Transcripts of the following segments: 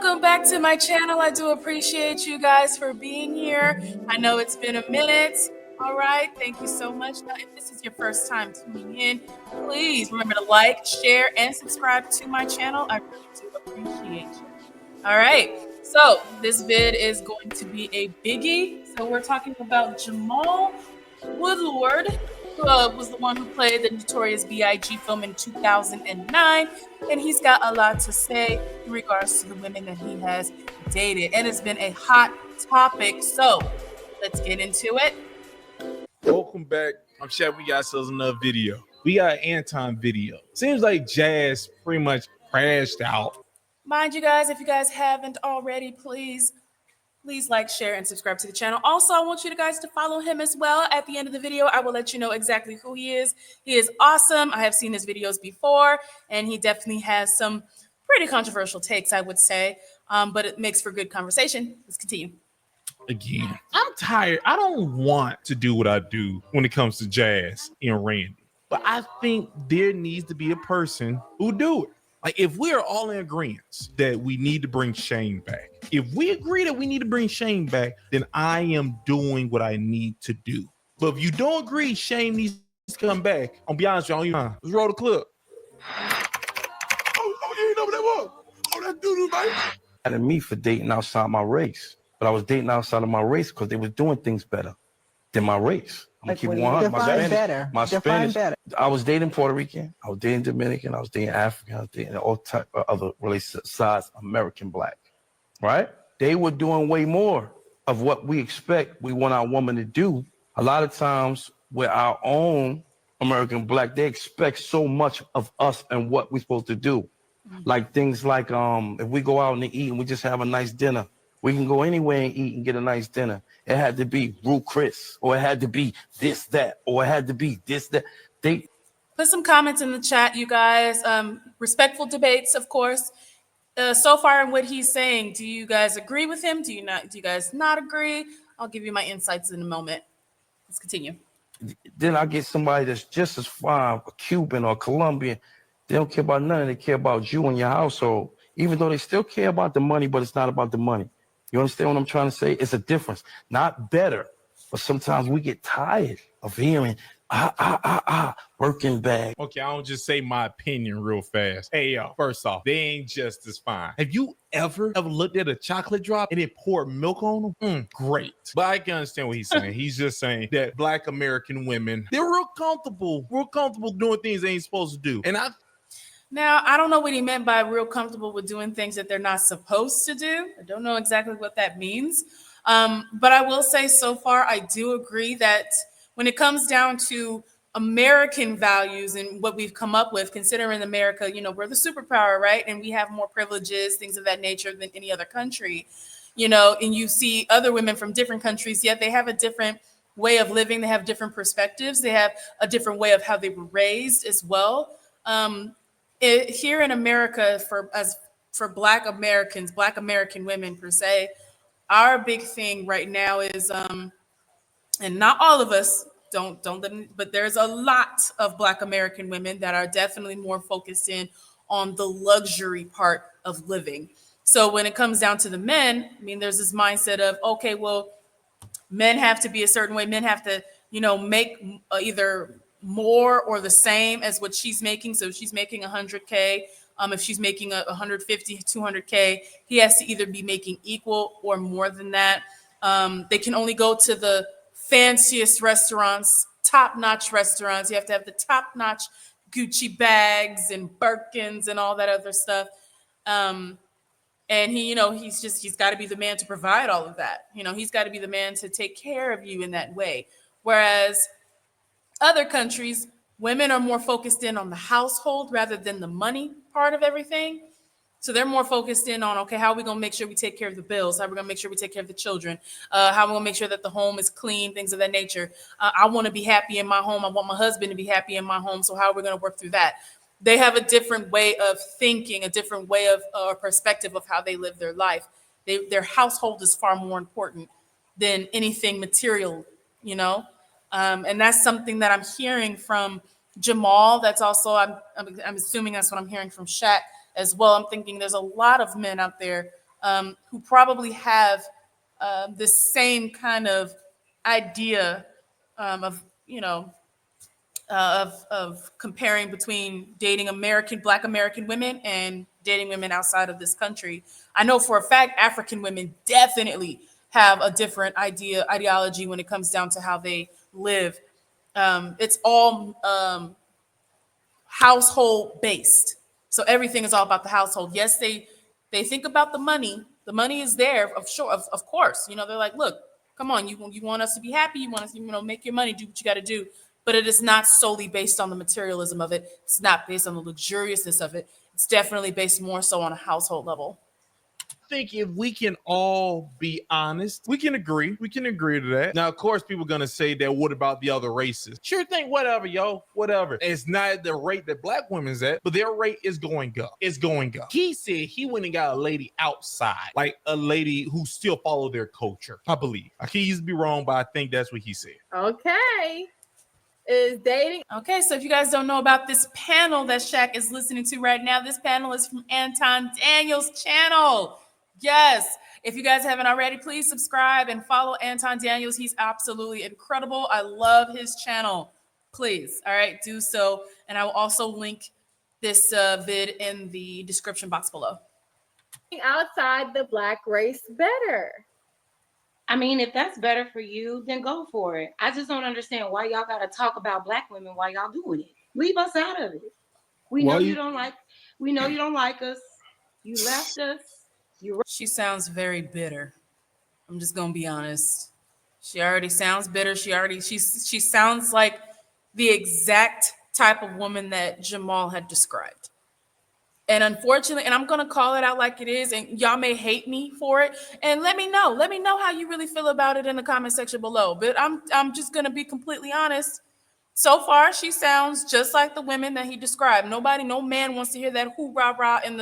Welcome back to my channel. I do appreciate you guys for being here. I know it's been a minute. All right, thank you so much. Now, if this is your first time tuning in, please remember to like, share, and subscribe to my channel. I really do appreciate you. All right, so this vid is going to be a biggie. So we're talking about Jamal Woodlord, who was the one who played the Notorious B.I.G. film in 2009, and he's got a lot to say in regards to the women that he has dated, and it's been a hot topic. So let's get into it. Welcome back. I'm sure we got ourselves another video. We got Anton video. Seems like Jazz pretty much crashed out. Mind you guys, if you guys haven't already, please like, share, and subscribe to the channel. Also, I want you guys to follow him as well. At the end of the video, I will let you know exactly who he is. He is awesome. I have seen his videos before, and he definitely has some pretty controversial takes, I would say, but it makes for good conversation. Let's continue. Again, I'm tired. I don't want to do what I do when it comes to Jazz and Randy, but I think there needs to be a person who do it. Like, if we are all in agreement that we need to bring Shane back, if we agree that we need to bring Shane back, then I am doing what I need to do. But if you don't agree Shane needs to come back, I'll be honest with you, let's roll the clip. Oh, you ain't know what that was? Oh, that doo-doo, man. Mad at me for dating outside my race. But I was dating outside of my race because they was doing things better than my race. I'm gonna keep 100. My Spanish. Better. I was dating Puerto Rican. I was dating Dominican. I was dating African. I was dating all type of other really size American black. Right? They were doing way more of what we expect we want our woman to do. A lot of times with our own American black, they expect so much of us and what we're supposed to do. Like things like if we go out and eat and we just have a nice dinner. We can go anywhere and eat and get a nice dinner. It had to be Ruth Chris, or it had to be this, that, or it had to be this, that. They put some comments in the chat, you guys. Respectful debates, of course. So far in what he's saying, do you guys agree with him? Do you guys not agree? I'll give you my insights in a moment. Let's continue. Then I get somebody that's just as fine, a Cuban or Colombian. They don't care about nothing. They care about you and your household, even though they still care about the money, but it's not about the money. You understand what I'm trying to say? It's a difference, not better, but sometimes we get tired of hearing, working bag. Okay, I'll just say my opinion real fast. Hey, y'all, first off, they ain't just as fine. Have you ever looked at a chocolate drop and it poured milk on them? Great. But I can understand what he's saying. He's just saying that Black American women, they're real comfortable doing things they ain't supposed to do. And Now, I don't know what he meant by real comfortable with doing things that they're not supposed to do. I don't know exactly what that means. But I will say so far, I do agree that when it comes down to American values and what we've come up with, considering America, we're the superpower, right? And we have more privileges, things of that nature than any other country, and you see other women from different countries, yet they have a different way of living. They have different perspectives. They have a different way of how they were raised as well. Here in America, for Black Americans, Black American women per se, our big thing right now is, and not all of us, but there's a lot of Black American women that are definitely more focused in on the luxury part of living. So when it comes down to the men, I mean, there's this mindset of, okay, well, men have to be a certain way. Men have to, make either more or the same as what she's making. So if she's making 100K, if she's making 150, 200K, he has to either be making equal or more than that. They can only go to the fanciest restaurants, top-notch restaurants. You have to have the top-notch Gucci bags and Birkins and all that other stuff. And he's got to be the man to provide all of that. He's got to be the man to take care of you in that way. Whereas other countries, women are more focused in on the household rather than the money part of everything. So they're more focused in on, okay, how are we going to make sure we take care of the bills? How are we going to make sure we take care of the children? How are we going to make sure that the home is clean, things of that nature? I want to be happy in my home. I want my husband to be happy in my home. So how are we going to work through that? They have a different way of thinking, a different way of perspective of how they live their life. Their household is far more important than anything material, and that's something that I'm hearing from Jamal. That's also, I'm assuming that's what I'm hearing from Shaq as well. I'm thinking there's a lot of men out there who probably have this same kind of idea of, of comparing between dating Black American women and dating women outside of this country. I know for a fact African women definitely have a different ideology when it comes down to how they live. It's all household based. So everything is all about the household. Yes, they think about the money. The money is there, of course. They're like, look, come on, you want us to be happy, you want us to, make your money, do what you got to do. But it is not solely based on the materialism of it. It's not based on the luxuriousness of it. It's definitely based more so on a household level. I think if we can all be honest, we can agree. We can agree to that. Now, of course, people are going to say that, what about the other races? Sure thing, whatever, yo, whatever. It's not the rate that Black women's at, but their rate is going up. It's going up. He said he went and got a lady outside, like a lady who still follow their culture, I believe. I can easily be wrong, but I think that's what he said. Okay. Is dating. Okay, so if you guys don't know about this panel that Shaq is listening to right now, this panel is from Anton Daniels' channel. Yes, if you guys haven't already, please subscribe and follow Anton Daniels. He's absolutely incredible. I love his channel. Please, all right, do so. And I will also link this vid in the description box below. Outside the Black race better. I mean, if that's better for you, then go for it. I just don't understand why y'all got to talk about Black women while y'all doing it. Leave us out of it. We know you don't like us. You left us. She sounds very bitter. I'm just gonna be honest. She already sounds bitter. She sounds like the exact type of woman that Jamal had described. And unfortunately, and I'm gonna call it out like it is, and y'all may hate me for it. And let me know how you really feel about it in the comment section below. But I'm just gonna be completely honest. So far, she sounds just like the women that he described. No man wants to hear that hoorah in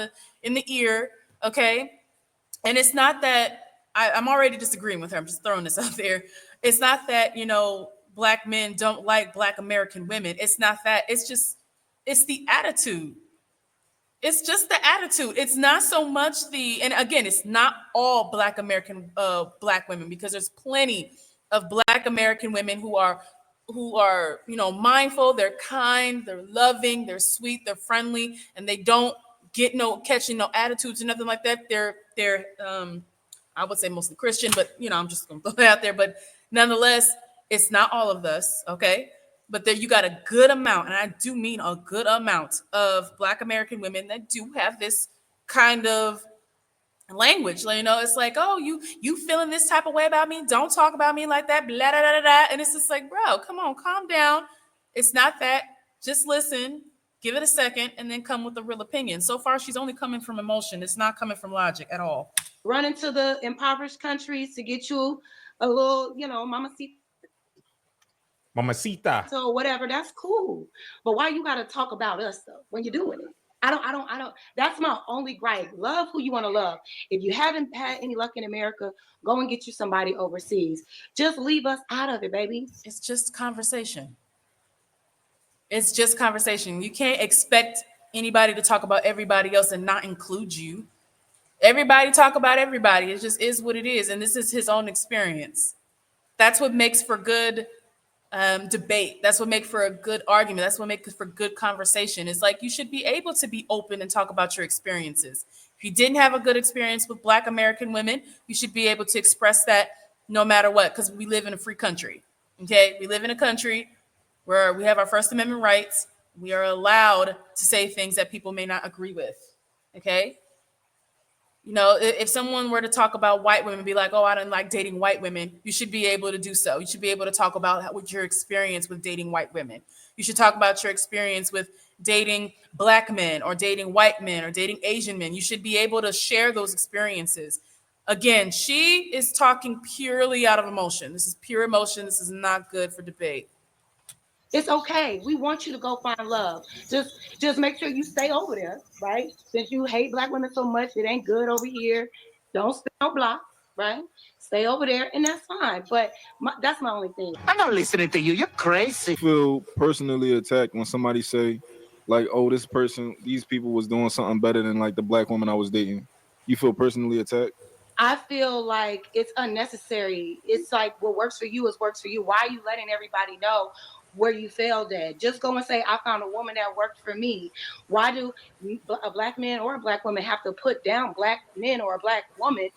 the ear. Okay. And it's not that I'm already disagreeing with her. I'm just throwing this out there. It's not that, Black men don't like Black American women. It's not that. It's the attitude. It's just the attitude. It's not so much and again, it's not all Black American Black women, because there's plenty of Black American women who are mindful, they're kind, they're loving, they're sweet, they're friendly, and they don't catching no attitudes or nothing like that. They're I would say mostly Christian, but I'm just gonna throw it out there. But nonetheless, it's not all of us, okay? But there you got a good amount, and I do mean a good amount of Black American women that do have this kind of language. It's like, oh, you feeling this type of way about me? Don't talk about me like that, blah, da, da, da, da. And it's just like, bro, come on, calm down. It's not that. Just listen. Give it a second and then come with a real opinion. So far, she's only coming from emotion. It's not coming from logic at all. Run into the impoverished countries to get you a little, Mamacita. So whatever, that's cool. But why you got to talk about us though when you're doing it? I don't. That's my only gripe. Love who you want to love. If you haven't had any luck in America, go and get you somebody overseas. Just leave us out of it, baby. It's just conversation. It's just conversation. You can't expect anybody to talk about everybody else and not include you. Everybody talk about everybody. It just is what it is. And this is his own experience. That's what makes for good debate. That's what makes for a good argument. That's what makes for good conversation. It's like you should be able to be open and talk about your experiences. If you didn't have a good experience with Black American women, you should be able to express that no matter what, because we live in a free country. Okay? We live in a country where we have our First Amendment rights. We are allowed to say things that people may not agree with. Okay? If someone were to talk about white women, be like, oh, I don't like dating white women, you should be able to do so. You should be able to talk about what your experience with dating white women. You should talk about your experience with dating Black men or dating white men or dating Asian men. You should be able to share those experiences. Again, she is talking purely out of emotion. This is pure emotion. This is not good for debate. It's okay. We want you to go find love. Just make sure you stay over there, right? Since you hate Black women so much, it ain't good over here. Don't stay on block, right? Stay over there, and that's fine. But that's my only thing. I'm not listening to you. You're crazy. I feel personally attacked when somebody say, like, oh, these people was doing something better than like the Black woman I was dating. You feel personally attacked? I feel like it's unnecessary. It's like what works for you is works for you. Why are you letting everybody know where you failed at? Just go and say, I found a woman that worked for me. Why do a black man or a black woman have to put down black men or a black woman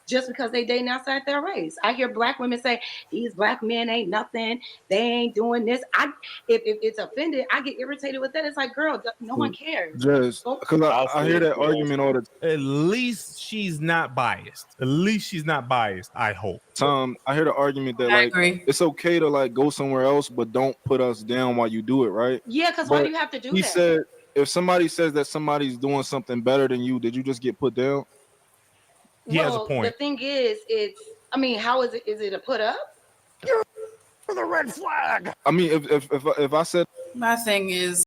just because they dating outside their race? I hear black women say, these black men ain't nothing. They ain't doing this. If it's offended, I get irritated with that. It's like, girl, no one cares. Just because I hear that argument all the At least she's not biased. At least she's not biased. I hope. time. I hear the argument that I like agree. it's okay to like go somewhere else, but don't put us down while you do it, right? Yeah, because why But do you have to do He that? said if somebody says that somebody's doing something better than you, did you just get put down? He has a The point. thing is, how is it? Is it a put up? For the red flag. I mean, if I said My thing is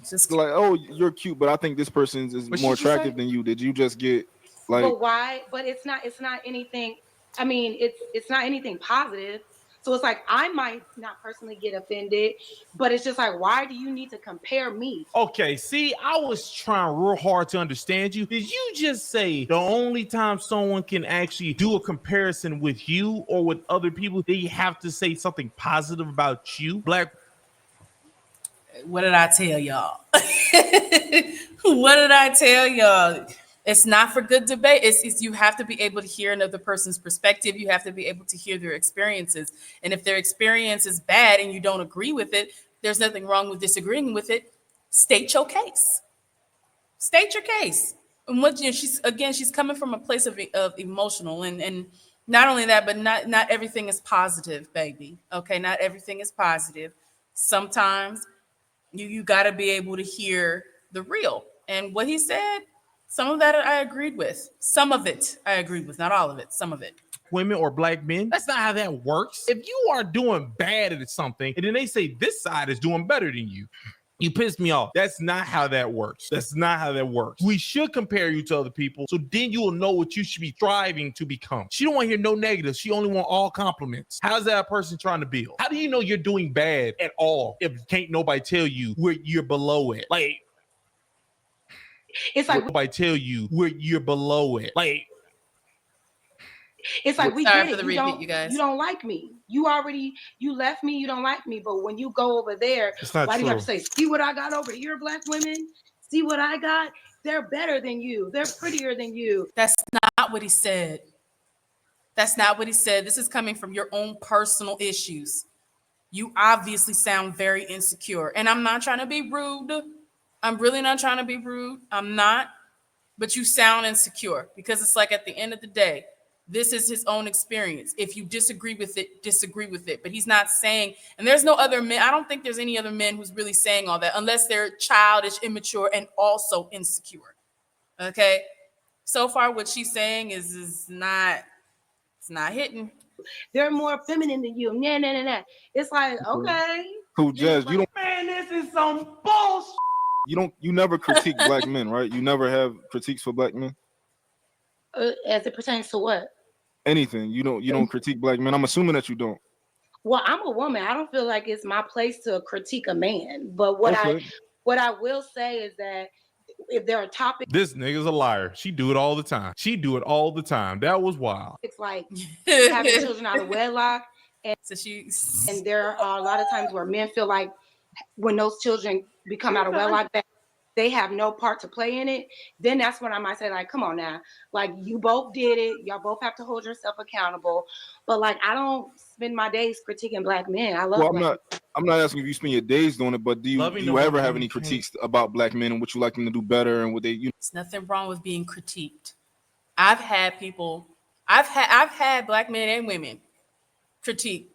just like, oh, you're cute, but I think this person is What more did you say? attractive than you, did you just get like? But why? But it's not anything. I mean, it's not anything positive. So it's like I might not personally get offended, but it's just like, why do you need to compare me? Okay, see, I was trying real hard to understand you. Did you just say the only time someone can actually do a comparison with you or with other people, they have to say something positive about you? Black. what did I tell y'all? What did I tell y'all? It's not for good debate. It's you have to be able to hear another person's perspective. You have to be able to hear their experiences. And if their experience is bad and you don't agree with it, there's nothing wrong with disagreeing with it. State your case. State your case. And what she's coming from a place of emotional and not only that, but not everything is positive, baby. Okay, not everything is positive. Sometimes you got to be able to hear the real. And what he said, some of that I agreed with. Some of it I agreed with, not all of it, some of it. Women or black men. That's not how that works. If you are doing bad at something and then they say this side is doing better than you, you piss me off. That's not how that works. That's not how that works. We should compare you to other people so then you will know what you should be striving to become. She don't want to hear no negatives. She only want all compliments. How's that a person trying to build? How do you know you're doing bad at all if can't nobody tell you where you're below it? Like, It's like nobody tell you where you're below it. Like, it's like we Sorry get for it. the You repeat, don't, you guys. you don't like me. You left me. You don't like me. But when you go over there, it's not why do true. you have to say, see what I got over here, black women? See what I got? They're better than you. They're prettier than you. That's not what he said. That's not what he said. This is coming from your own personal issues. You obviously sound very insecure. And I'm not trying to be rude. I'm really not trying to be rude. I'm not. But you sound insecure because it's like at the end of the day, this is his own experience. If you disagree with it, disagree with it. But he's not saying, and there's no other men. I don't think there's any other men who's really saying all that unless they're childish, immature, and also insecure. Okay. So far, what she's saying is not, it's not hitting. They're more feminine than you. Nah. It's like, okay. Cool, Jazz, you don't Man, this is some bullshit. you never critique black men, right? You never have critiques for black men? As it pertains to what? Anything. You don't critique black men. I'm assuming that you don't. Well, I'm a woman. I don't feel like it's my place to critique a man. But what Okay. I will say is that if there are topics this nigga's a liar. She do it all the time. She do it all the time. That was wild. like having children out of wedlock, So and there are a lot of times where men feel like when those children become out of wedlock that they have no part to play in it, then that's when I might say, like, come on now. Like, you both did it. Y'all both have to hold yourself accountable. But, like, I don't spend my days critiquing black men. I love Well, black I'm not asking if you spend your days doing it, but do Loving you the ever woman have any you can't- critiques about black men and what you like them to do better and what they There's nothing wrong with being critiqued. I've had black men and women critique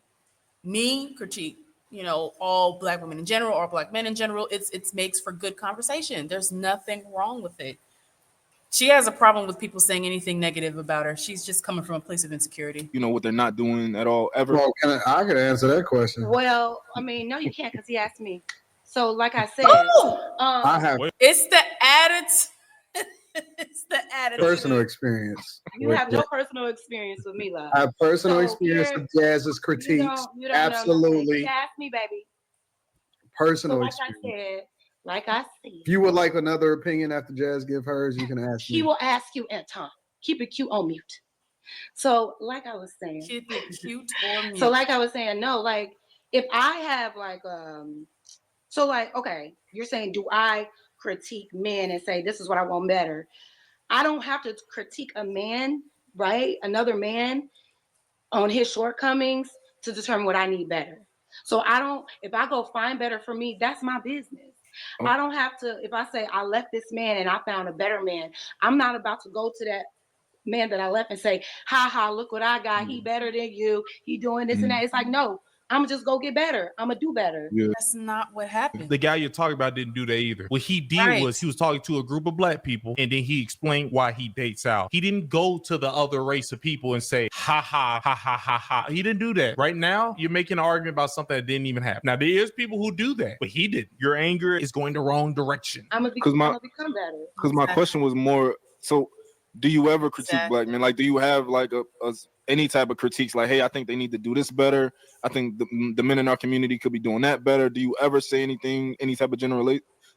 me, critique, all black women in general or black men in general. It makes for good conversation. There's nothing wrong with it. She has a problem with people saying anything negative about her. She's just coming from a place of insecurity. what they're not doing at all ever. Well, I can answer that question. Well, I mean, no, you can't because he asked me. So, like I said, I have It's the attitude. It's the attitude. personal experience. you have no personal experience with me, love. I have personal So experience here- with Jazz's You critiques. don't know nothing. Absolutely. You asked me, baby. So Personal like experience. I said, like I said, If you would like another opinion after Jazz give hers, you can ask she me. will ask you, Anton. Keep it cute on mute. So, like I was saying, Keep it cute or mute. so like I was saying, no, like if I have like so like okay, you're saying do I critique men and say this is what I want better? I don't have to critique a man, right? Another man on his shortcomings to determine what I need better. So I don't, if I go find better for me, that's my business. I don't have to, if I say I left this man and I found a better man, I'm not about to go to that man that I left and say, ha ha, look what I got. He better than you. He doing this and that. It's like, no, I'm gonna just go get better. I'm gonna do better. Yeah. That's not what happened. The guy you're talking about didn't do that either. What he did was he was talking to a group of black people and then he explained why he dates out. He didn't go to the other race of people and say, ha ha, ha ha, ha ha. He didn't do that. Right now, you're making an argument about something that didn't even happen. Now, there is people who do that, but he didn't. Your anger is going the wrong direction. I'm gonna become better. Because my question was more, so do you ever critique black men? Like, do you have like a any type of critiques? Like, hey, I think they need to do this better. I think the men in our community could be doing that better. Do you ever say anything, any type of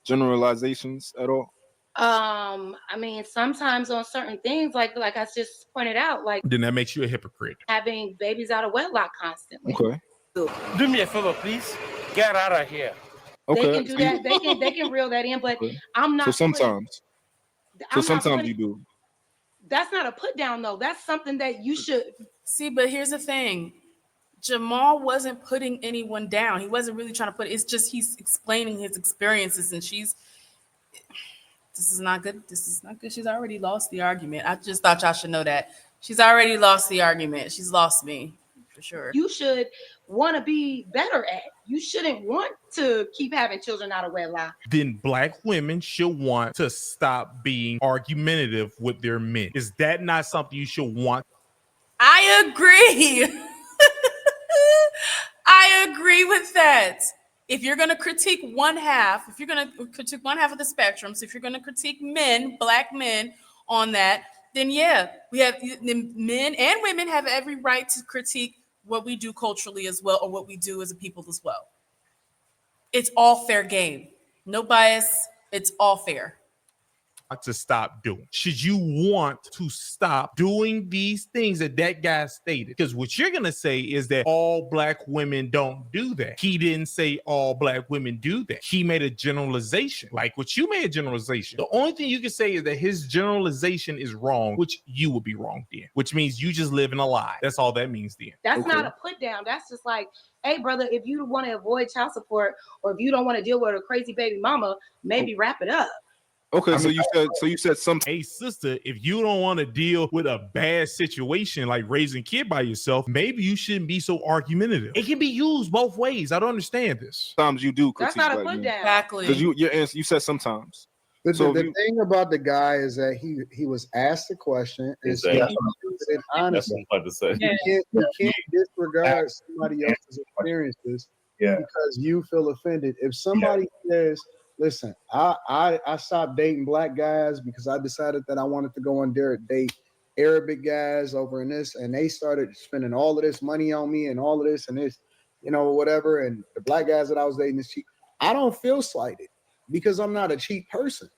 generalizations at all? I mean, sometimes on certain things, like I just pointed out, like Then that makes you a hypocrite. having babies out of wedlock constantly. Okay. Do me a favor, please. Get out of here. Okay. They can do that. They can reel that in, but Okay. I'm not. So sometimes. I'm You do. That's not a put down though. That's something that you should see. But here's the thing. Jamal wasn't putting anyone down. He wasn't really trying to put it's just he's explaining his experiences and this is not good. This is not good. She's already lost the argument. I just thought y'all should know that. She's already lost the argument. She's lost me for sure. You should want to be better at. You shouldn't want to keep having children out of wedlock. Then black women should want to stop being argumentative with their men. Is that not something you should want? I agree. I agree with that. If you're going to critique one half, if you're going to critique one half of the spectrum, so if you're going to critique men, black men on that, then yeah, we have men and women have every right to critique what we do culturally as well, or what we do as a people as well. It's all fair game. No bias. It's all fair. To stop doing? Should you want to stop doing these things that guy stated? Because what you're going to say is that all black women don't do that. He didn't say all black women do that. He made a generalization, like what you made a generalization. The only thing you can say is that his generalization is wrong, which you would be wrong then, which means you just live in a lie. That's all that means then. That's not a put down. That's just like, hey, brother, if you want to avoid child support or if you don't want to deal with a crazy baby mama, maybe wrap it up. Okay, so you said some. Hey, sister, if you don't want to deal with a bad situation like raising a kid by yourself, maybe you shouldn't be so argumentative. It can be used both ways. I don't understand this. Sometimes you do critique. That's not a put down. Exactly. Because your answer, you said sometimes. The So thing about the guy is that he was asked the question and so he answered it honestly. You can't disregard somebody else's experiences because you feel offended. If somebody says, listen, I stopped dating black guys because I decided that I wanted to go on there and date Arabic guys over in this, and they started spending all of this money on me and all of this and this, whatever. And the black guys that I was dating is cheap. I don't feel slighted because I'm not a cheap person.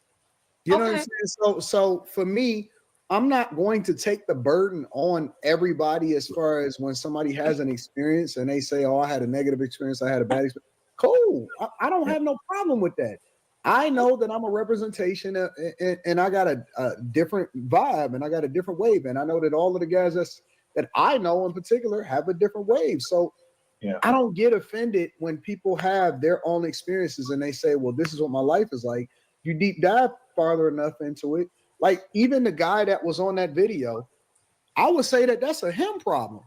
You know what I'm saying? So for me, I'm not going to take the burden on everybody as far as when somebody has an experience and they say, oh, I had a negative experience, I had a bad experience. Cool. I don't have no problem with that. I know that I'm a representation and I got a different vibe and I got a different wave. And I know that all of the guys that I know in particular have a different wave. So I don't get offended when people have their own experiences and they say, well, this is what my life is like. You deep dive farther enough into it. Like even the guy that was on that video, I would say that that's a him problem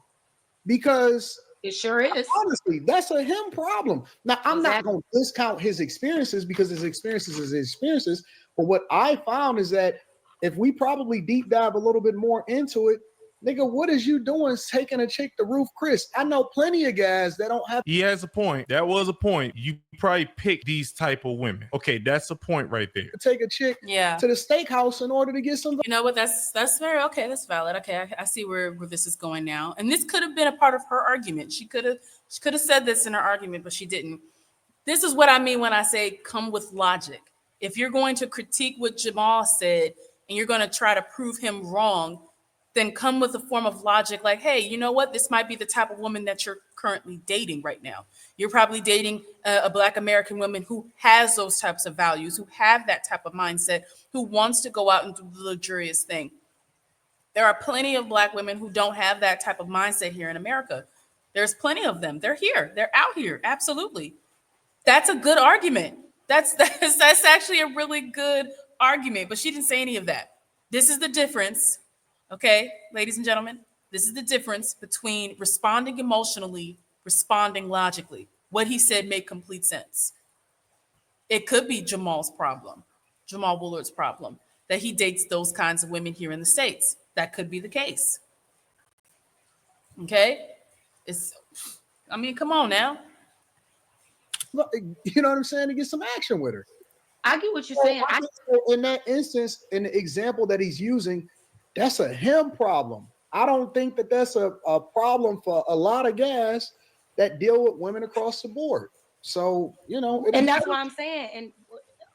because it sure is. Honestly, that's a him problem. Now, I'm not going to discount his experiences because his experiences is his experiences. But what I found is that if we probably deep dive a little bit more into it, nigga, what is you doing taking a chick to Ruth Chris? I know plenty of guys that don't have. He has a point. That was a point. You probably pick these type of women. Okay, that's a point right there. Take a chick to the steakhouse in order to get some. You know what? That's very okay. That's valid. Okay, I see where this is going now. And this could have been a part of her argument. She could have said this in her argument, but she didn't. This is what I mean when I say come with logic. If you're going to critique what Jamal said and you're going to try to prove him wrong, then come with a form of logic like, hey, you know what? This might be the type of woman that you're currently dating right now. You're probably dating a Black American woman who has those types of values, who have that type of mindset, who wants to go out and do the luxurious thing. There are plenty of Black women who don't have that type of mindset here in America. There's plenty of them. They're here. They're out here. Absolutely. That's a good argument. That's actually a really good argument, but she didn't say any of that. This is the difference. Okay, ladies and gentlemen, this is the difference between responding emotionally, responding logically. What he said made complete sense. It could be Jamal's problem, Jamal Woolard's problem, that he dates those kinds of women here in the States. That could be the case. Okay, come on now. Look, you know what I'm saying? To get some action with her. I get what you're saying. In that instance, in the example that he's using, that's a him problem. I don't think that that's a problem for a lot of guys that deal with women across the board. So, and that's what I'm saying. And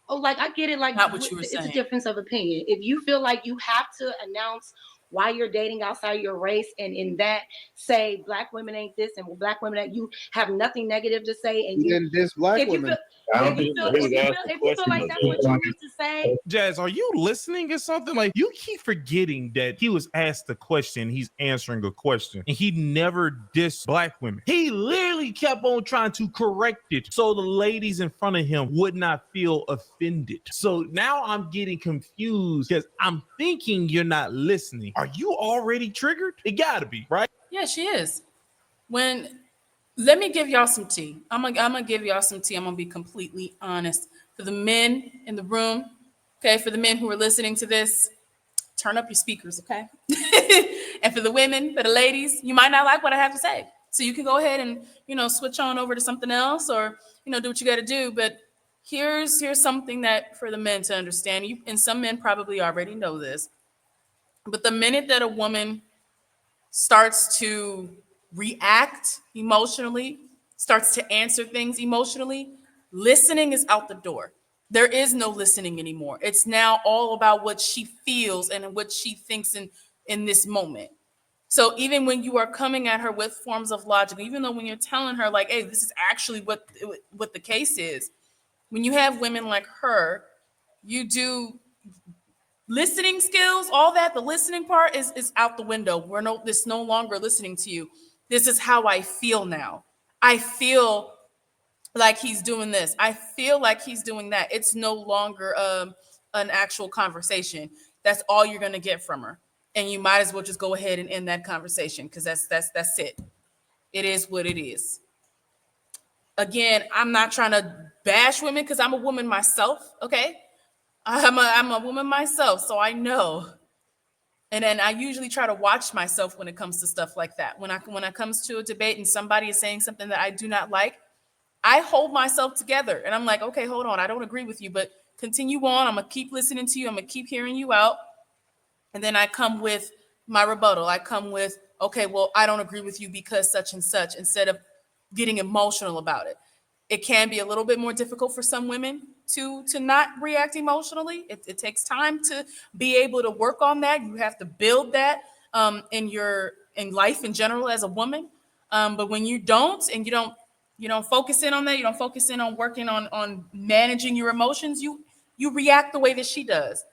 I get it. Like, not what you were it's saying. a difference of opinion. If you feel like you have to announce why you're dating outside your race, and in that say Black women ain't this and Black women that you have nothing negative to say, and then this Black women. If you feel like that's what you need to say, Jazz, are you listening or something? Like, you keep forgetting that he was asked a question, he's answering a question, and he never dissed Black women. He literally kept on trying to correct it so the ladies in front of him would not feel offended. So now I'm getting confused because I'm thinking you're not listening. Are you already triggered? It gotta be, right? Yeah, she is. Let me give y'all some tea. I'm gonna give y'all some tea. I'm gonna be completely honest. For the men in the room, okay, for the men who are listening to this, turn up your speakers, okay? And for the women, for the ladies, you might not like what I have to say. So you can go ahead and, switch on over to something else or, do what you got to do. But here's something that for the men to understand. And some men probably already know this. But the minute that a woman starts to react emotionally, starts to answer things emotionally, listening is out the door. There is no listening anymore. It's now all about what she feels and what she thinks in this moment. So even when you are coming at her with forms of logic, even though when you're telling her like, hey, this is actually what the case is, when you have women like her, you do listening skills, all that, the listening part is out the window. This no longer listening to you. This is how I feel now. I feel like he's doing this. I feel like he's doing that. It's no longer an actual conversation. That's all you're going to get from her. And you might as well just go ahead and end that conversation because that's it. It is what it is. Again, I'm not trying to bash women because I'm a woman myself, okay? I'm a woman myself, so I know. And then I usually try to watch myself when it comes to stuff like that. When it comes to a debate and somebody is saying something that I do not like, I hold myself together and I'm like, okay, hold on. I don't agree with you, but continue on. I'm going to keep listening to you. I'm going to keep hearing you out. And then I come with my rebuttal. I come with, okay, well, I don't agree with you because such and such, instead of getting emotional about it. It can be a little bit more difficult for some women to not react emotionally. It takes time to be able to work on that. You have to build that in life in general as a woman. But when you don't, and you don't focus in on that, you don't focus in on working on managing your emotions, you react the way that she does.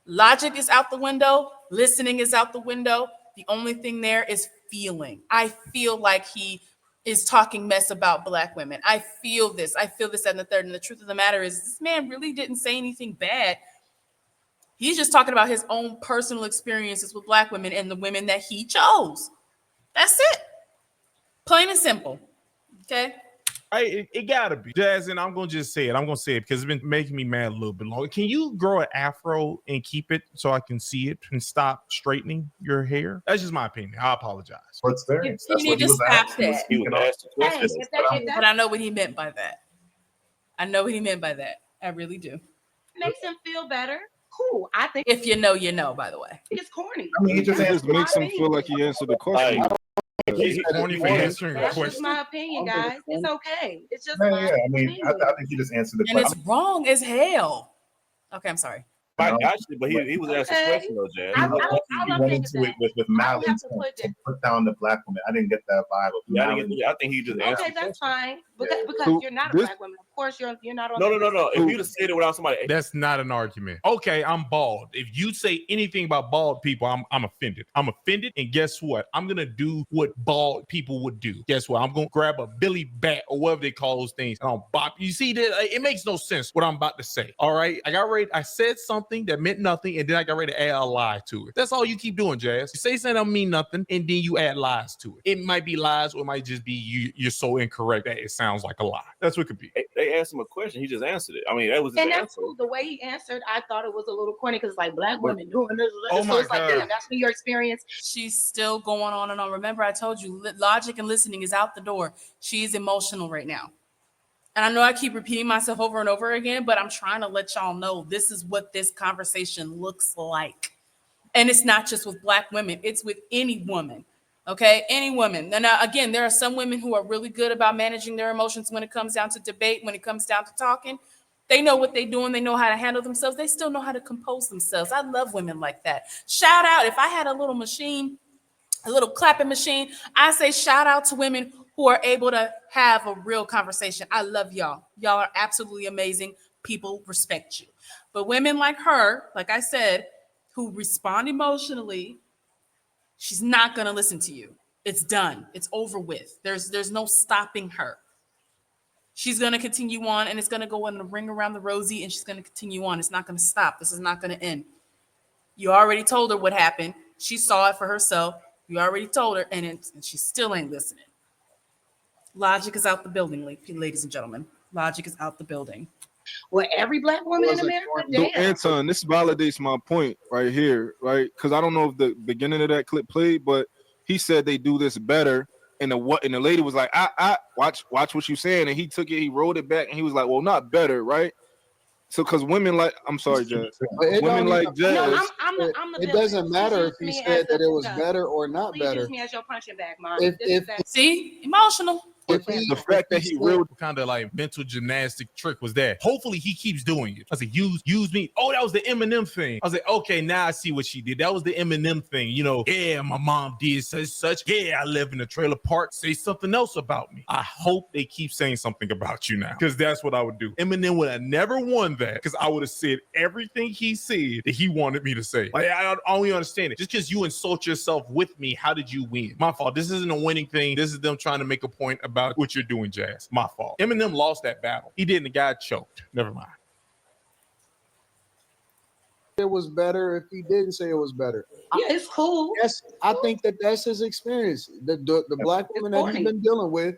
Logic is out the window. Listening is out the window. The only thing there is feeling. I feel like he is talking mess about Black women. I feel this, and the third. And the truth of the matter is this man really didn't say anything bad. He's just talking about his own personal experiences with Black women and the women that he chose. That's it. Plain and simple. Okay. It gotta be. Jazz, and I'm gonna just say it. I'm gonna say it because it's been making me mad a little bit longer. Can you grow an afro and keep it so I can see it and stop straightening your hair? That's just my opinion. I apologize. What's there? You need to stop that. But I know what he meant by that. I really do. Makes him feel better. Cool. I think If you know, you know, by the way. it's corny. I mean, It just makes him feel like he answered the question. He's corny for answering a That's just question. my opinion, guys. It's okay. It's just Yeah, my I mean, opinion. I think he just answered the And question. it's wrong as hell. Okay, I'm sorry. Actually, but he was asking a question though, Jazz. I He love went things into it with malice have to put to put down the black woman. I didn't get that vibe. I think he just answered. Okay, that's fine. Because So you're not a this- black woman. Of course, you're not on. No. If you'd have said it without somebody, That's not an argument. Okay, I'm bald. If you say anything about bald people, I'm offended. I'm offended, and guess what? I'm gonna do what bald people would do. Guess what? I'm gonna grab a Billy Bat or whatever they call those things, and I'll bop. You see that? It makes no sense what I'm about to say. All right, I got ready. I said something that meant nothing, and then I got ready to add a lie to it. That's all you keep doing, Jazz. You say something that don't mean nothing, and then you add lies to it. It might be lies, or it might just be you're so incorrect that it sounds like a lie. That's what it could be. they asked him a question. He just answered it. I mean, that was his And that's answer. cool. The way he answered, I thought it was a little corny because like black women doing this. Oh so my it's like, God. damn, that's been your experience. She's still going on and on. Remember, I told you logic and listening is out the door. She's emotional right now. And I know I keep repeating myself over and over again, but I'm trying to let y'all know this is what this conversation looks like. And it's not just with black women, it's with any woman. Okay, any woman. Now, again, there are some women who are really good about managing their emotions when it comes down to debate, when it comes down to talking. They know what they're doing. They know how to handle themselves. They still know how to compose themselves. I love women like that. Shout out. If I had a little machine, a little clapping machine, I say shout out to women who are able to have a real conversation. I love y'all. Y'all are absolutely amazing. People respect you. But women like her, like I said, who respond emotionally, she's not going to listen to you. It's done. It's over with. There's no stopping her. She's going to continue on, and it's going to go in the ring around the rosy, and she's going to continue on. It's not going to stop. This is not going to end. You already told her what happened. She saw it for herself. You already told her, and she still ain't listening. Logic is out the building, ladies and gentlemen. Logic is out the building. Well, every black woman in America, So damn. Anton, this validates my point right here, right? Because I don't know if the beginning of that clip played, but he said they do this better, and the lady was like, I watch what you saying, and he took it, he rolled it back, and he was like, well, not better, right? So because women like, I'm sorry, Jazz. Women like Jazz. No, I'm the It villain. doesn't matter if he Please use me said as that the- it was better or not Please better. use me as your punching bag, Mom. If See, emotional. The fact that he real kind of like mental gymnastic trick was that. Hopefully he keeps doing it. I said, use me. Oh, that was the Eminem thing. I was like, okay, now I see what she did. That was the Eminem thing. You know, yeah, my mom did such. Yeah, I live in a trailer park. Say something else about me. I hope they keep saying something about you now, because that's what I would do. Eminem would have never won that, because I would have said everything he said that he wanted me to say. Like, I only understand it. Just because you insult yourself with me, how did you win? My fault. This isn't a winning thing. This is them trying to make a point about what you're doing, Jazz. My fault. Eminem lost that battle. He didn't. The guy choked. Never mind. it was better, if he didn't say it was better. Yeah, it's cool. Yes, I think that's his experience. The black woman that he's been dealing with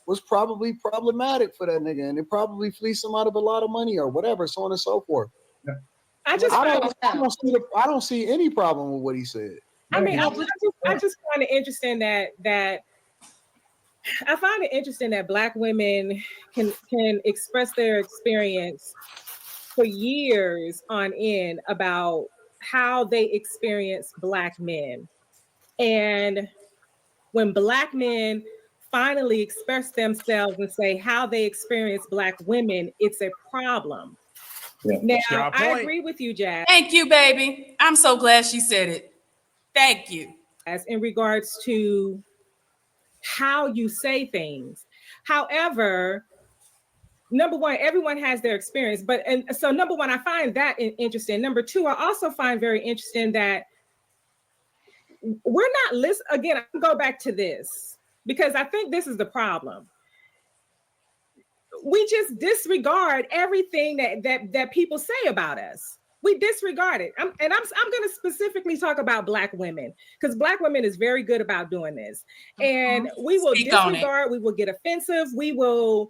was probably problematic for that nigga, and it probably fleeced him out of a lot of money or whatever, so on and so forth. I don't see any problem with what he said. I mean, I just find it interesting that I find it interesting that black women can express their experience for years on end about how they experience black men. And when black men finally express themselves and say how they experience black women, it's a problem. Yeah. Now, I agree with you, Jazz. Thank you, baby. I'm so glad she said it. Thank you. As in regards to how you say things. However, number one, everyone has their experience, so number one, I find that interesting. Number two, I also find very interesting that we're not listening. Again, I can go back to this because I think this is the problem. We just disregard everything that people say about us. We disregard it. I'm going to specifically talk about black women because black women is very good about doing this. And we will disregard, we will get offensive, we will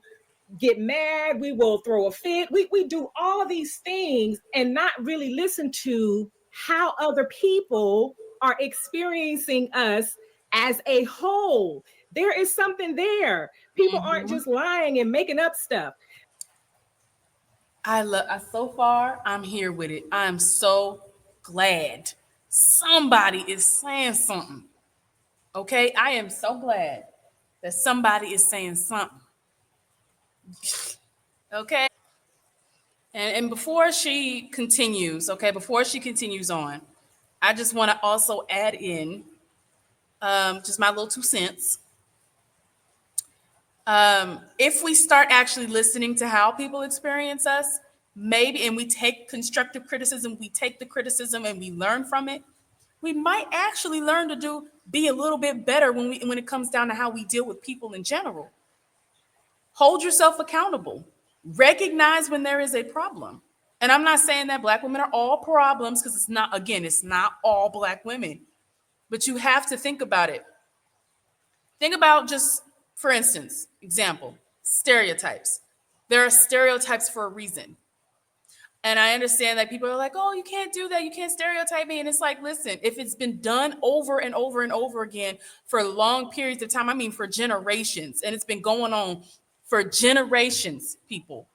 get mad, we will throw a fit. We do all these things and not really listen to how other people are experiencing us as a whole. There is something there. People aren't just lying and making up stuff. So far, I'm here with it. I'm so glad somebody is saying something. Okay, I am so glad that somebody is saying something. Okay. And before she continues, on, I just want to also add in just my little 2 cents. If we start actually listening to how people experience us, maybe, and we take constructive criticism, we take the criticism and we learn from it, we might actually learn to be a little bit better when it comes down to how we deal with people in general. Hold yourself accountable. Recognize when there is a problem. And I'm not saying that Black women are all problems, because it's not all Black women. But you have to think about it. Think about, just for instance, example, stereotypes. There are stereotypes for a reason. And I understand that people are like, oh, you can't do that. You can't stereotype me. And it's like, listen, if it's been done over and over and over again for long periods of time, I mean, for generations, and it's been going on for generations, people,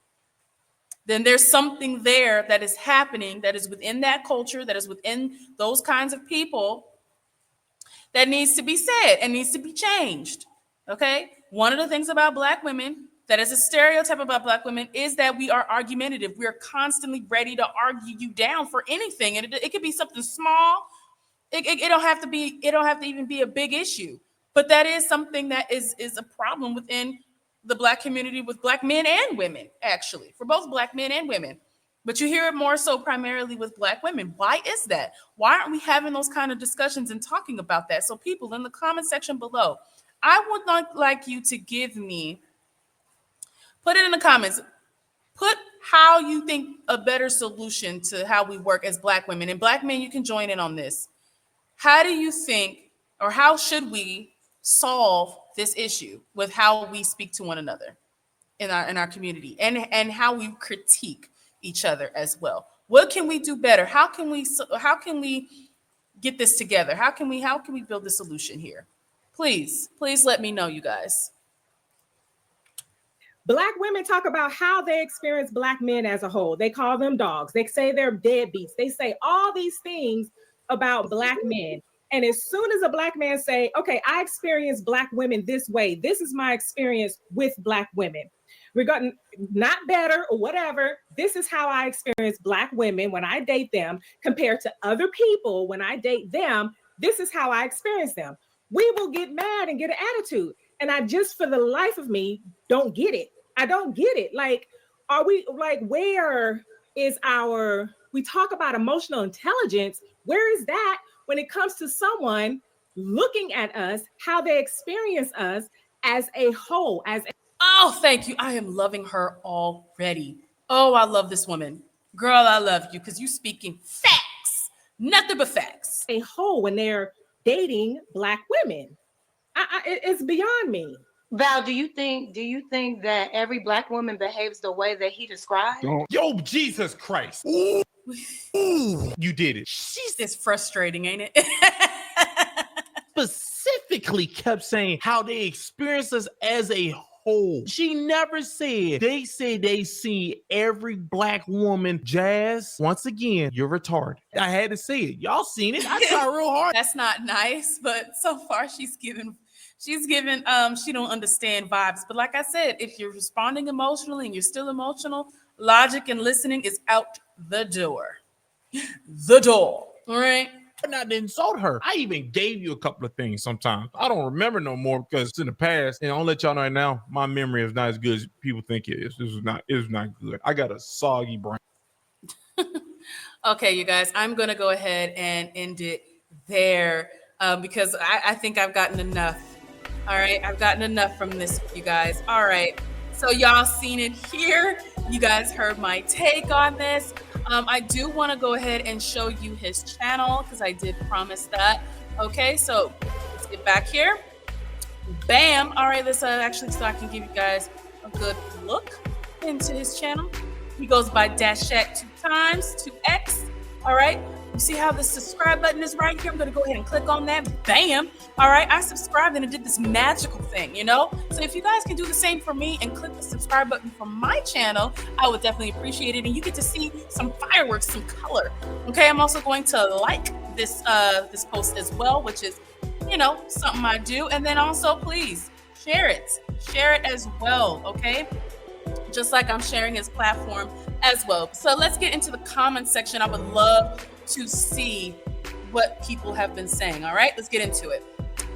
then there's something there that is happening, that is within that culture, that is within those kinds of people, that needs to be said and needs to be changed. Okay? One of the things about Black women that is a stereotype about Black women is that we are argumentative. We are constantly ready to argue you down for anything. And it could be something small. It don't have to even be a big issue. But that is something that is a problem within the Black community, with Black men and women, actually, for both Black men and women. But you hear it more so primarily with Black women. Why is that? Why aren't we having those kind of discussions and talking about that? So people, in the comment section below, I would like you to give me, put it in the comments, put how you think a better solution to how we work as Black women, and Black men, you can join in on this. How do you think, or how should we solve this issue with how we speak to one another in our community, and how we critique each other as well? What can we do better? How can we get this together? How can we build the solution here? Please let me know, you guys. Black women talk about how they experience Black men as a whole. They call them dogs. They say they're deadbeats. They say all these things about Black men. And as soon as a Black man say, okay, I experience Black women this way, this is my experience with Black women, regarding not better or whatever, this is how I experience Black women when I date them compared to other people when I date them, this is how I experience them. We will get mad and get an attitude. And I just, for the life of me, don't get it. I don't get it. Like, are we, like, where is we talk about emotional intelligence. Where is that when it comes to someone looking at us, how they experience us as a whole, Oh, thank you. I am loving her already. Oh, I love this woman. Girl, I love you because you speaking facts, nothing but facts. A whole when they're dating Black women. It's beyond me. Val, do you think that every Black woman behaves the way that he described? Yo, Jesus Christ. Ooh, you did it. It's frustrating, ain't it? Specifically kept saying how they experience us as a whole. She never said they see every Black woman. Jazz, once again, you're retarded. I had to say it. Y'all seen it. I tried real hard. That's not nice, but so far she's given she don't understand vibes. But like I said, if you're responding emotionally and you're still emotional, logic and listening is out the door. All right. Not to insult her. I even gave you a couple of things sometimes. I don't remember no more because it's in the past. And I'll let y'all know right now, my memory is not as good as people think it is. It is not good. I got a soggy brain. Okay, you guys, I'm going to go ahead and end it there because I think I've gotten enough. All right, I've gotten enough from this, you guys. All right, so y'all seen it here. You guys heard my take on this. I do want to go ahead and show you his channel because I did promise that. Okay, so let's get back here. Bam. All right, let's actually, so I can give you guys a good look into his channel. He goes by Dashak 2x. All right. You see how the subscribe button is right here? I'm going to go ahead and click on that. Bam. All right. I subscribed and it did this magical thing, you know? So if you guys can do the same for me and click the subscribe button for my channel, I would definitely appreciate it. And you get to see some fireworks, some color. Okay. I'm also going to like this post as well, which is something I do. And then also, please share it as well. Okay. Just like I'm sharing his platform as well. So let's get into the comment section. I would love to see what people have been saying. All right, let's get into it.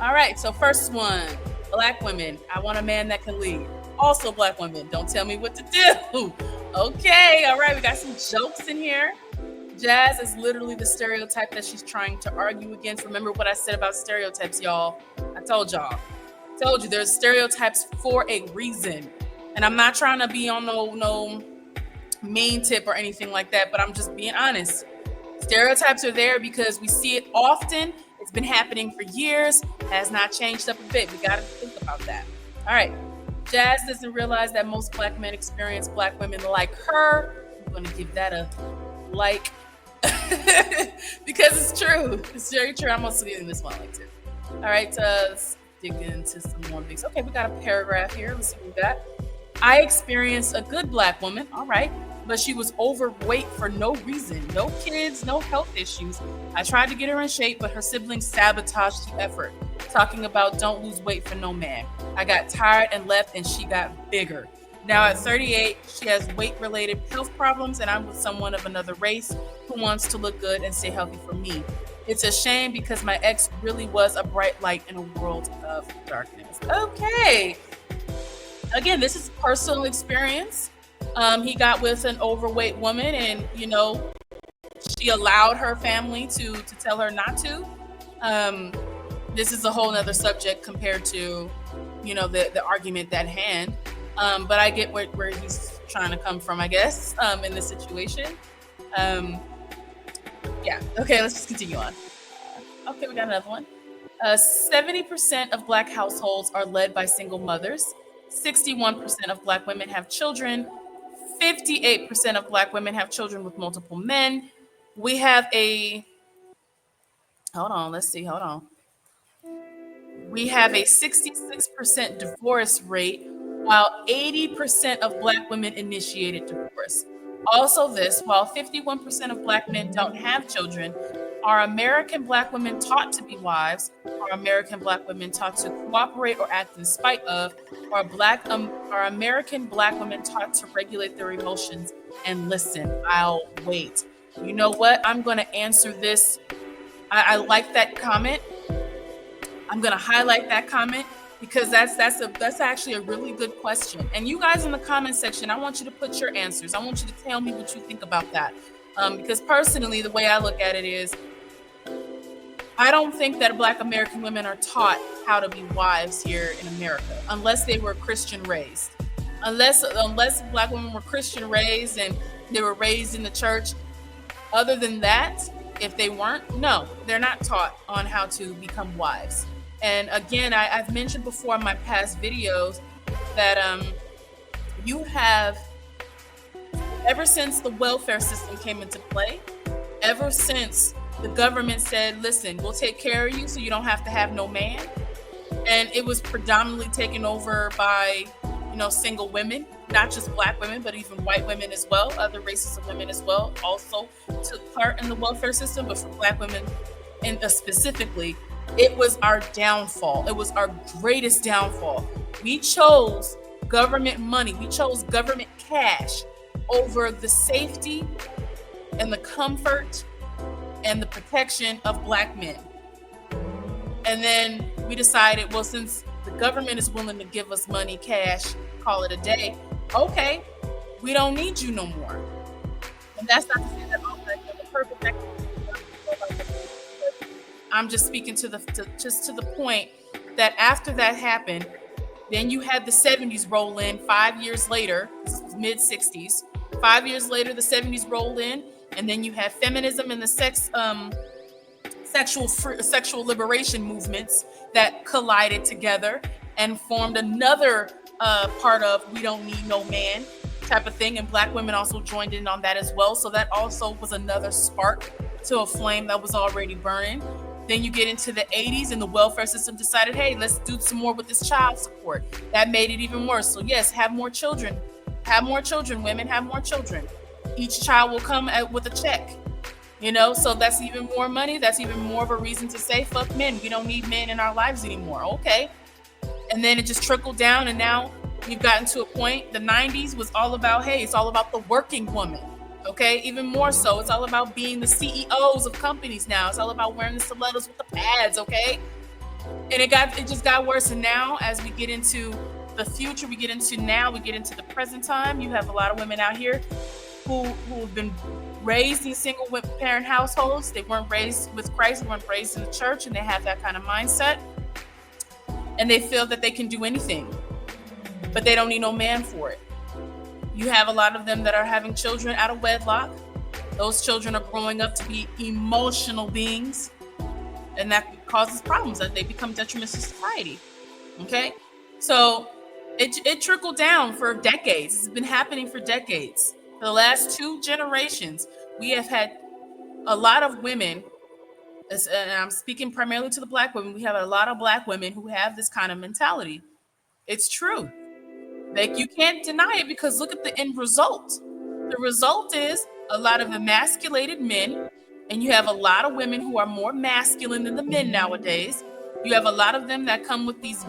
All right, so first one, Black women. I want a man that can lead. Also, Black women, don't tell me what to do. Okay, all right, we got some jokes in here. Jazz is literally the stereotype that she's trying to argue against. Remember what I said about stereotypes, y'all. I told you, there's stereotypes for a reason. And I'm not trying to be on no mean tip or anything like that, but I'm just being honest. Stereotypes are there because we see it often. It's been happening for years, has not changed up a bit. We got to think about that. All right. Jazz doesn't realize that most Black men experience Black women like her. I'm going to give that a like because it's true. It's very true. I'm also giving this one like too. All right. Let's dig into some more things. Okay. We got a paragraph here. Let's see what we got. I experienced a good Black woman, all right, but she was overweight for no reason. No kids, no health issues. I tried to get her in shape, but her siblings sabotaged the effort, talking about don't lose weight for no man. I got tired and left, and she got bigger. Now at 38, she has weight-related health problems, and I'm with someone of another race who wants to look good and stay healthy for me. It's a shame because my ex really was a bright light in a world of darkness. Okay. Again, this is personal experience. He got with an overweight woman and, she allowed her family to tell her not to. This is a whole nother subject compared to, the argument at hand. But I get where he's trying to come from, I guess, in this situation. Yeah. Okay, let's just continue on. Okay, we got another one. 70% of Black households are led by single mothers. 61% of Black women have children. 58% of Black women have children with multiple men. We have We have a 66% divorce rate, while 80% of Black women initiated divorce. Also while 51% of Black men don't have children, are American Black women taught to be wives? Are American Black women taught to cooperate or act in spite of? Are American Black women taught to regulate their emotions and listen? I'll wait. You know what? I'm going to answer this. I like that comment. I'm going to highlight that comment because that's actually a really good question. And you guys in the comment section, I want you to put your answers. I want you to tell me what you think about that. Because personally, the way I look at it is, I don't think that Black American women are taught how to be wives here in America, unless they were Christian raised. Unless Black women were Christian raised and they were raised in the church. Other than that, if they weren't, no, they're not taught on how to become wives. And again, I've mentioned before in my past videos that you have, ever since the welfare system came into play, ever since the government said, listen, we'll take care of you so you don't have to have no man. And it was predominantly taken over by, single women, not just Black women, but even white women as well. Other races of women as well also took part in the welfare system. But for Black women specifically, it was our downfall. It was our greatest downfall. We chose government money. We chose government cash over the safety and the comfort and the protection of Black men. And then we decided, well, since the government is willing to give us money, cash, call it a day, okay, we don't need you no more. And that's not to say that all Black men are perfect. I'm just speaking to the point that after that happened, then you had the 70s roll in 5 years later, mid 60s. 5 years later, the 70s rolled in, and then you had feminism and the sexual liberation movements that collided together and formed another part of we don't need no man type of thing. And Black women also joined in on that as well. So that also was another spark to a flame that was already burning. Then you get into the 80s and the welfare system decided, hey, let's do some more with this child support. That made it even worse. So yes, have more children. Have more children, women, have more children. Each child will come with a check. You know, so that's even more money. That's even more of a reason to say, fuck men. We don't need men in our lives anymore. Okay. And then it just trickled down. And now we've gotten to a point. The 90s was all about, hey, it's all about the working woman. Okay. Even more so. It's all about being the CEOs of companies now. It's all about wearing the stilettos with the pads. Okay. And it just got worse. And now as we get into the future, we get into the present time, you have a lot of women out here who have been raised in single parent households. They weren't raised with Christ, they weren't raised in the church, and they have that kind of mindset. And they feel that they can do anything, but they don't need no man for it. You have a lot of them that are having children out of wedlock. Those children are growing up to be emotional beings, and that causes problems, that they become detrimental to society. Okay? So it trickled down for decades. It's been happening for decades. For the last 2 generations, we have had a lot of women, and I'm speaking primarily to the Black women, we have a lot of Black women who have this kind of mentality. It's true. Like, you can't deny it, because look at the end result. The result is a lot of emasculated men, and you have a lot of women who are more masculine than the men nowadays. You have a lot of them that come with these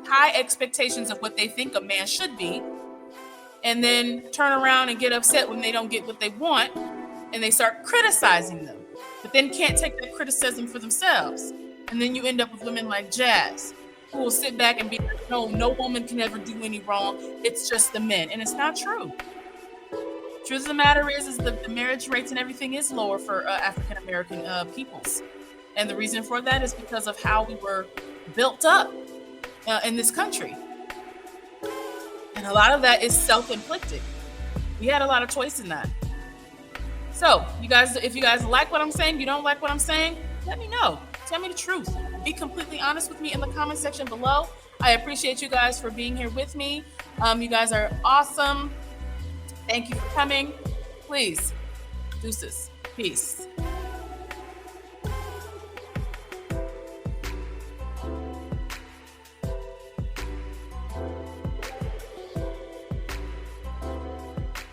high expectations of what they think a man should be, and then turn around and get upset when they don't get what they want, and they start criticizing them, but then can't take that criticism for themselves. And then you end up with women like Jazz, who will sit back and be like, no woman can ever do any wrong. It's just the men. And it's not true. Truth of the matter is the marriage rates and everything is lower for African-American peoples. And the reason for that is because of how we were built up in this country. And a lot of that is self-inflicted. We had a lot of choice in that. So, you guys, if you guys like what I'm saying, you don't like what I'm saying, let me know. Tell me the truth. Be completely honest with me in the comment section below. I appreciate you guys for being here with me. You guys are awesome. Thank you for coming. Please, deuces. Peace.